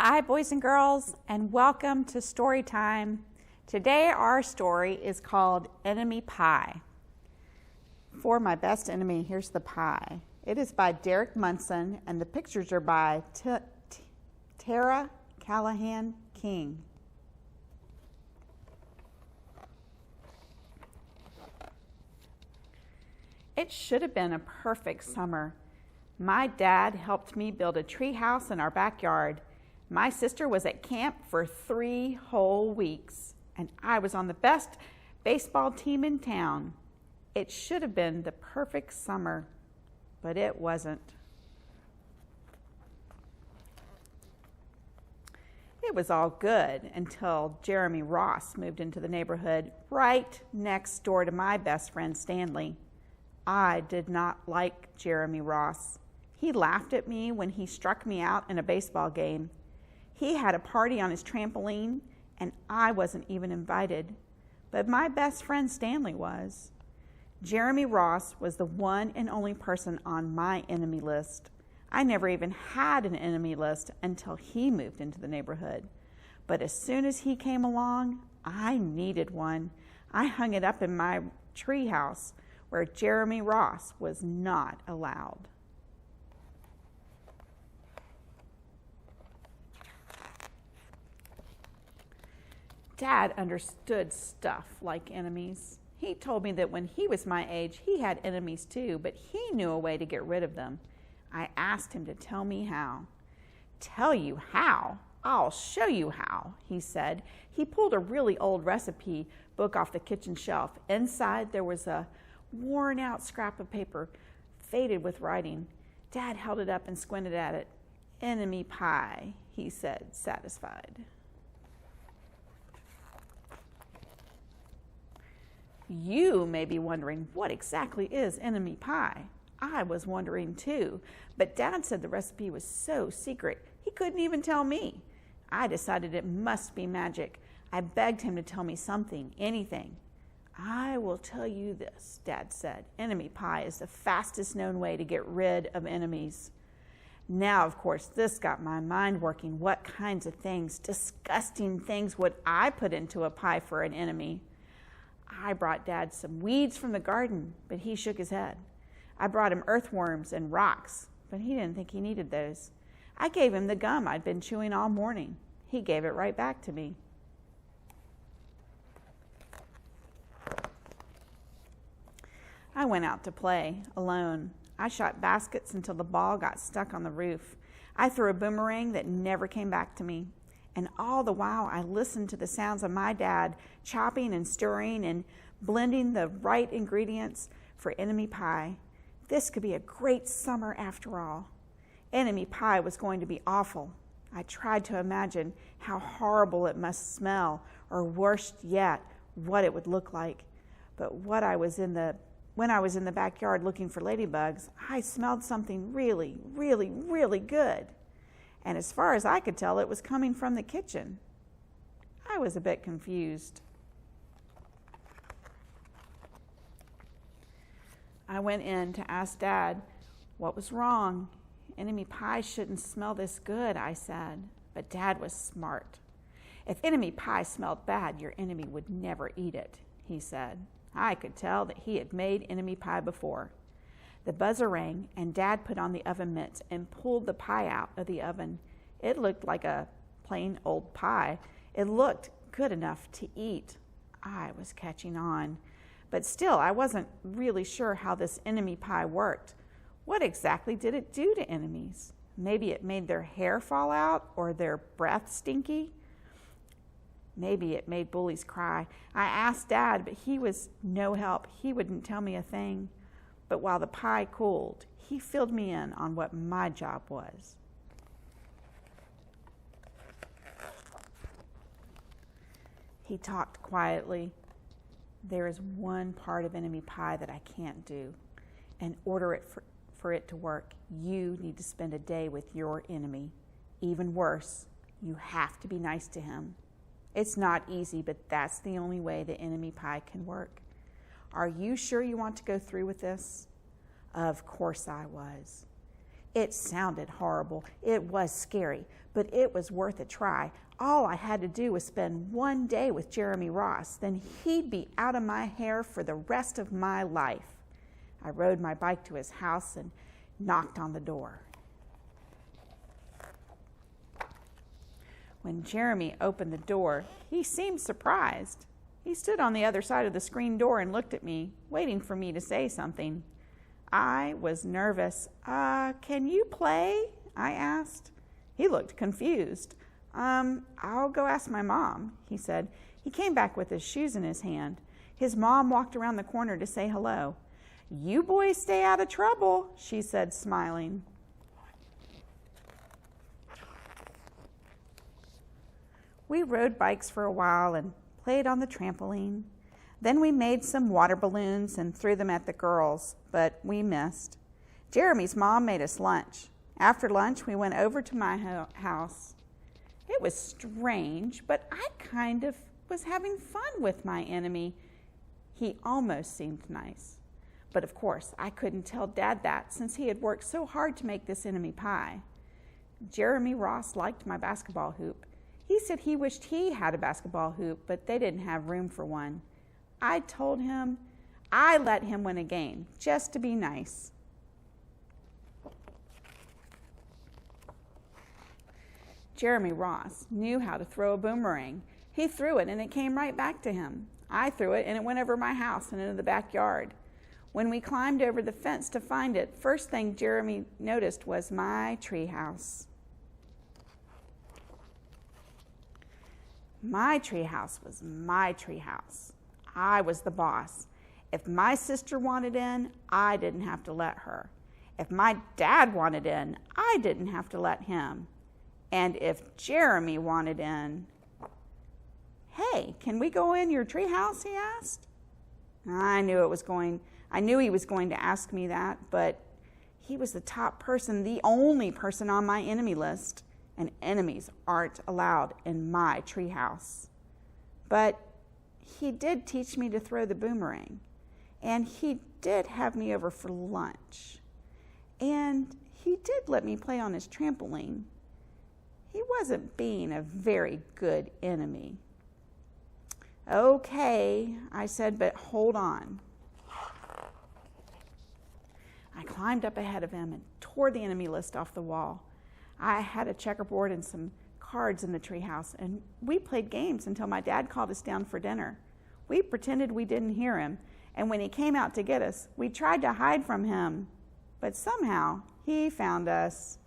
Hi, boys and girls, and welcome to Story Time. Today our story is called Enemy Pie. For my best enemy, here's the pie. It is by Derek Munson, and the pictures are by Tara Callahan King. It should have been a perfect summer. My dad helped me build a tree house in our backyard. My sister was at camp for 3 whole weeks, and I was on the best baseball team in town. It should have been the perfect summer, but it wasn't. It was all good until Jeremy Ross moved into the neighborhood right next door to my best friend Stanley. I did not like Jeremy Ross. He laughed at me when he struck me out in a baseball game. He had a party on his trampoline, and I wasn't even invited. But my best friend Stanley was. Jeremy Ross was the one and only person on my enemy list. I never even had an enemy list until he moved into the neighborhood. But as soon as he came along, I needed one. I hung it up in my tree house where Jeremy Ross was not allowed. Dad understood stuff like enemies. He told me that when he was my age, he had enemies too, but he knew a way to get rid of them. I asked him to tell me how. Tell you how? I'll show you how, he said. He pulled a really old recipe book off the kitchen shelf. Inside there was a worn out scrap of paper, faded with writing. Dad held it up and squinted at it. Enemy pie, he said, satisfied. You may be wondering, what exactly is enemy pie? I was wondering too, but Dad said the recipe was so secret, he couldn't even tell me. I decided it must be magic. I begged him to tell me something, anything. I will tell you this, Dad said. Enemy pie is the fastest known way to get rid of enemies. Now, of course, this got my mind working. What kinds of things, disgusting things, would I put into a pie for an enemy? I brought Dad some weeds from the garden, but he shook his head. I brought him earthworms and rocks, but he didn't think he needed those. I gave him the gum I'd been chewing all morning. He gave it right back to me. I went out to play alone. I shot baskets until the ball got stuck on the roof. I threw a boomerang that never came back to me. And all the while, I listened to the sounds of my dad chopping and stirring and blending the right ingredients for enemy pie. This could be a great summer after all. Enemy pie was going to be awful. I tried to imagine how horrible it must smell, or worse yet, what it would look like. But when I was in the backyard looking for ladybugs, I smelled something really, really, really good. And as far as I could tell, it was coming from the kitchen. I was a bit confused. I went in to ask Dad what was wrong. Enemy pie shouldn't smell this good, I said. But Dad was smart. If enemy pie smelled bad, your enemy would never eat it, he said. I could tell that he had made enemy pie before. The buzzer rang, and Dad put on the oven mitts and pulled the pie out of the oven. It looked like a plain old pie. It looked good enough to eat. I was catching on. But still, I wasn't really sure how this enemy pie worked. What exactly did it do to enemies? Maybe it made their hair fall out or their breath stinky. Maybe it made bullies cry. I asked Dad, but he was no help. He wouldn't tell me a thing. But while the pie cooled, he filled me in on what my job was. He talked quietly. There is one part of enemy pie that I can't do. In order for it to work, you need to spend a day with your enemy. Even worse, you have to be nice to him. It's not easy, but that's the only way the enemy pie can work. Are you sure you want to go through with this? Of course I was. It sounded horrible. It was scary, but it was worth a try. All I had to do was spend one day with Jeremy Ross. Then he'd be out of my hair for the rest of my life. I rode my bike to his house and knocked on the door. When Jeremy opened the door, he seemed surprised. He stood on the other side of the screen door and looked at me, waiting for me to say something. I was nervous. Can you play? I asked. He looked confused. I'll go ask my mom, he said. He came back with his shoes in his hand. His mom walked around the corner to say hello. You boys stay out of trouble, she said, smiling. We rode bikes for a while and played on the trampoline. Then we made some water balloons and threw them at the girls, but we missed. Jeremy's mom made us lunch. After lunch, we went over to my house. It was strange, but I kind of was having fun with my enemy. He almost seemed nice. But of course, I couldn't tell Dad that since he had worked so hard to make this enemy pie. Jeremy Ross liked my basketball hoop. He said he wished he had a basketball hoop, but they didn't have room for one. I told him I let him win a game, just to be nice. Jeremy Ross knew how to throw a boomerang. He threw it and it came right back to him. I threw it and it went over my house and into the backyard. When we climbed over the fence to find it, first thing Jeremy noticed was my treehouse. My treehouse was my treehouse. I was the boss. If my sister wanted in, I didn't have to let her. If my dad wanted in, I didn't have to let him. And if Jeremy wanted in, hey, can we go in your treehouse, he asked. I knew he was going to ask me that, but he was the top person, the only person on my enemy list. And enemies aren't allowed in my treehouse. But he did teach me to throw the boomerang. And he did have me over for lunch. And he did let me play on his trampoline. He wasn't being a very good enemy. Okay, I said, but hold on. I climbed up ahead of him and tore the enemy list off the wall. I had a checkerboard and some cards in the treehouse, and we played games until my dad called us down for dinner. We pretended we didn't hear him, and when he came out to get us, we tried to hide from him, but somehow he found us.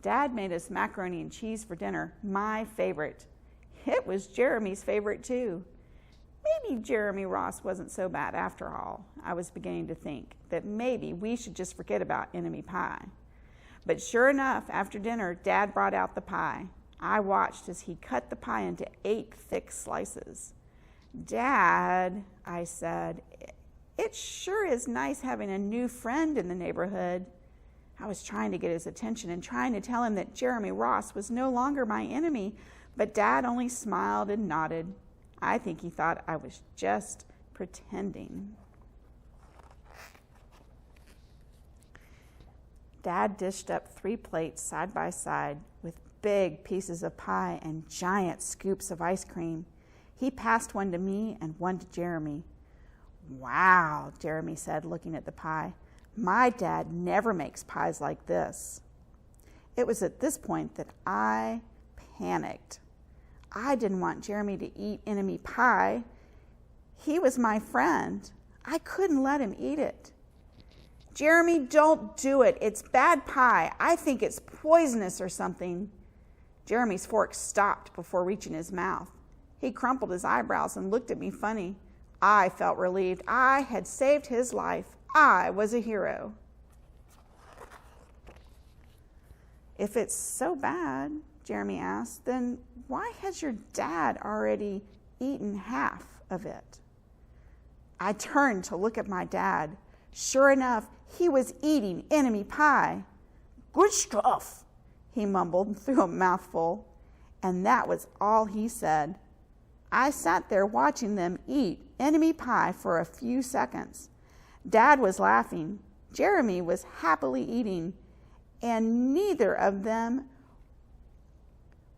Dad made us macaroni and cheese for dinner, my favorite. It was Jeremy's favorite too. Maybe Jeremy Ross wasn't so bad after all. I was beginning to think that maybe we should just forget about enemy pie. But sure enough, after dinner, Dad brought out the pie. I watched as he cut the pie into 8 thick slices. Dad, I said, it sure is nice having a new friend in the neighborhood. I was trying to get his attention and trying to tell him that Jeremy Ross was no longer my enemy, but Dad only smiled and nodded. I think he thought I was just pretending. Dad dished up 3 plates side by side with big pieces of pie and giant scoops of ice cream. He passed one to me and one to Jeremy. Wow, Jeremy said, looking at the pie. My dad never makes pies like this. It was at this point that I panicked. I didn't want Jeremy to eat enemy pie. He was my friend. I couldn't let him eat it. Jeremy, don't do it. It's bad pie. I think it's poisonous or something. Jeremy's fork stopped before reaching his mouth. He crumpled his eyebrows and looked at me funny. I felt relieved. I had saved his life. I was a hero. If it's so bad, Jeremy asked, then why has your dad already eaten half of it? I turned to look at my dad. Sure enough, he was eating enemy pie. Good stuff, he mumbled through a mouthful, and that was all he said. I sat there watching them eat enemy pie for a few seconds. Dad was laughing. Jeremy was happily eating, and neither of them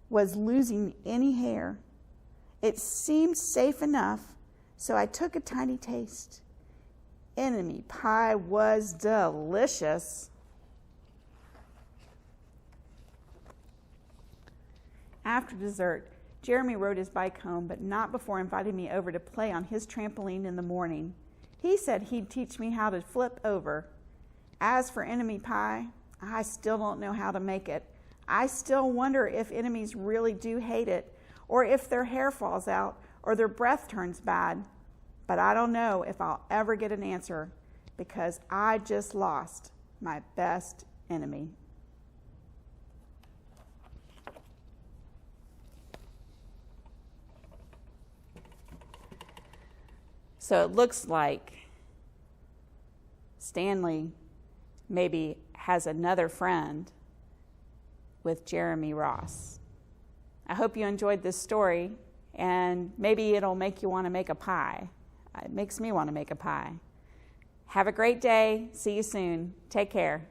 was losing any hair. It seemed safe enough, so I took a tiny taste. Enemy pie was delicious. After dessert, Jeremy rode his bike home, but not before inviting me over to play on his trampoline in the morning. He said he'd teach me how to flip over. As for enemy pie, I still don't know how to make it. I still wonder if enemies really do hate it, or if their hair falls out, or their breath turns bad. But I don't know if I'll ever get an answer, because I just lost my best enemy. So it looks like Stanley maybe has another friend with Jeremy Ross. I hope you enjoyed this story, and maybe it'll make you want to make a pie. It makes me want to make a pie. Have a great day. See you soon. Take care.